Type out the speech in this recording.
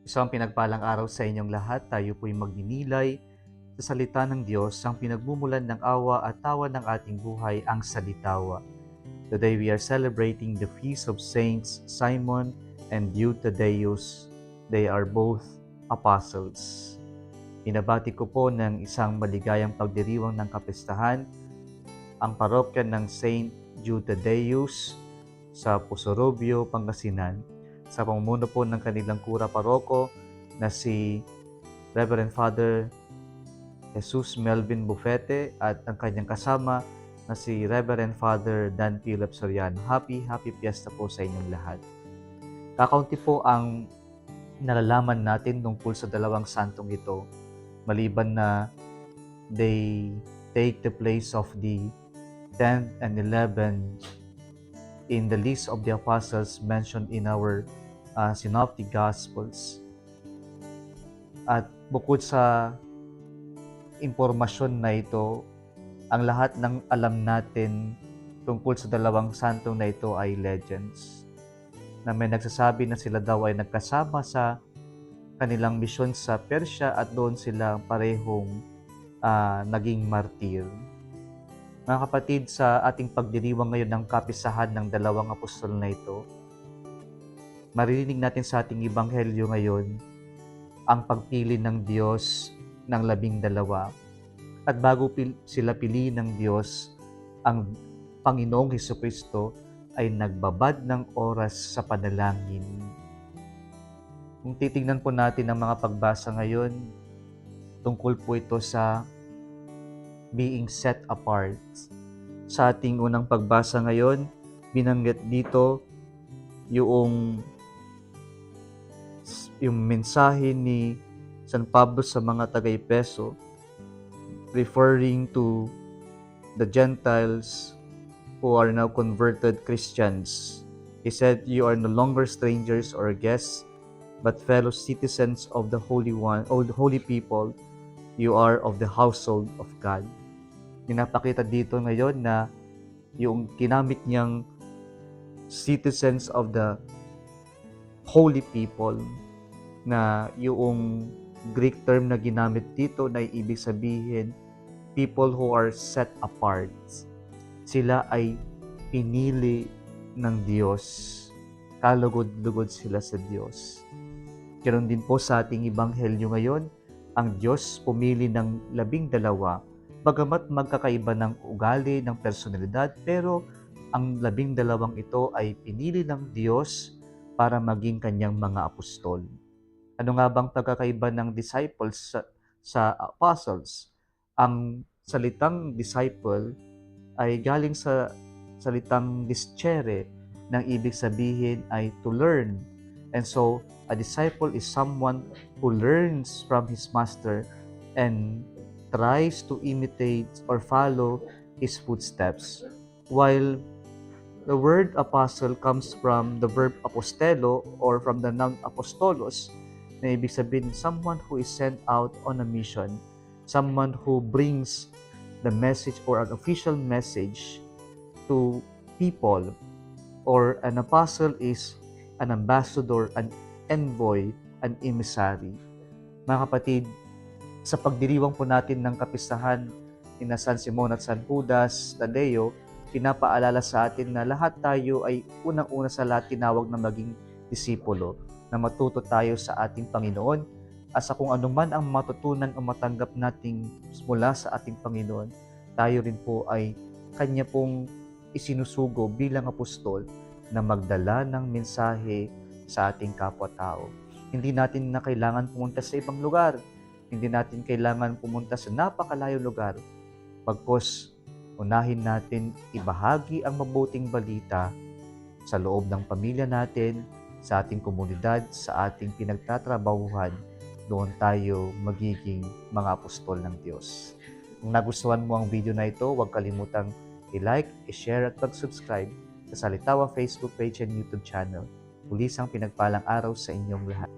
Isang pinagpalang araw sa inyong lahat. Tayo po'y magninilay sa salita ng Diyos, ang pinagmumulan ng awa at tawa ng ating buhay, ang salitawa. Today we are celebrating the feast of Saints Simon and Eutydeus. They are both apostles. Binabati ko po ng isang maligayang pagdiriwang ng kapistahan ang parokya ng Saint Eutydeus sa Pusorobio, Pangasinan, sa pamumuno po ng kanilang kura paroko na si Reverend Father Jesus Melvin Bufete at ang kanyang kasama na si Reverend Father Dan Philip Soriano. Happy Fiesta po sa inyong lahat. Kakaunti po ang nalalaman natin tungkol sa dalawang santong ito, maliban na they take the place of the 10th and 11th in the list of the apostles mentioned in our synoptic gospels. At bukod sa impormasyon na ito, ang lahat ng alam natin tungkol sa dalawang santong na ito ay legends, na may nagsasabi na sila daw ay nagkasama sa kanilang misyon sa Persia at doon sila parehong naging martir. Mga kapatid, sa ating pagdiriwang ngayon ng kapisahan ng dalawang apostol na ito, maririnig natin sa ating ebanghelyo ngayon ang pagpili ng Diyos ng 12. At bago sila piliin ng Diyos, ang Panginoong Hesukristo ay nagbabad ng oras sa panalangin. Kung titingnan po natin ang mga pagbasa ngayon, tungkol po ito sa being set apart. Sa ating unang pagbasa ngayon, binanggit dito yung mensahe ni San Pablo sa mga taga-Efeso, referring to the Gentiles who are now converted Christians. He said, "You are no longer strangers or guests, but fellow citizens of the holy people. You are of the household of God." Pinapakita dito ngayon na yung ginamit niyang citizens of the holy people, na yung Greek term na ginamit dito na ibig sabihin people who are set apart. Sila ay pinili ng Diyos. Kalugod-lugod sila sa Diyos. Ganoon din po sa ating ebanghelyo ngayon, ang Diyos pumili ng 12, bagamat magkakaiba ng ugali, ng personalidad, pero ang 12 ito ay pinili ng Diyos para maging kanyang mga apostol. Ano nga bang pagkakaiba ng disciples sa apostles? Ang salitang disciple ay galing sa salitang discere, nang ibig sabihin ay to learn. And so, a disciple is someone who learns from his master and tries to imitate or follow his footsteps. While the word apostle comes from the verb apostelo or from the noun apostolos, na ibig sabihin someone who is sent out on a mission, someone who brings the message or an official message to people. Or an apostle is an ambassador, an envoy, an emissary. Mga kapatid, sa pagdiriwang po natin ng kapistahan ni San Simon at San Judas Tadeo, pinapaalala sa atin na lahat tayo ay unang-una sa lahat tinawag na maging disipulo, na matuto tayo sa ating Panginoon, at sa kung anuman ang matutunan o matanggap nating mula sa ating Panginoon, tayo rin po ay Kanya pong isinusugo bilang apostol na magdala ng mensahe sa ating kapwa-tao. Hindi natin na kailangan pumunta sa ibang lugar. Hindi natin kailangan pumunta sa napakalayong lugar. Pagkos, unahin natin ibahagi ang mabuting balita sa loob ng pamilya natin, sa ating komunidad, sa ating pinagtatrabahuhan. Doon tayo magiging mga apostol ng Diyos. Kung nagustuhan mo ang video na ito, huwag kalimutang i-like, i-share at mag-subscribe sa Salitawa Facebook page and YouTube channel. Muli isang pinagpalang araw sa inyong lahat.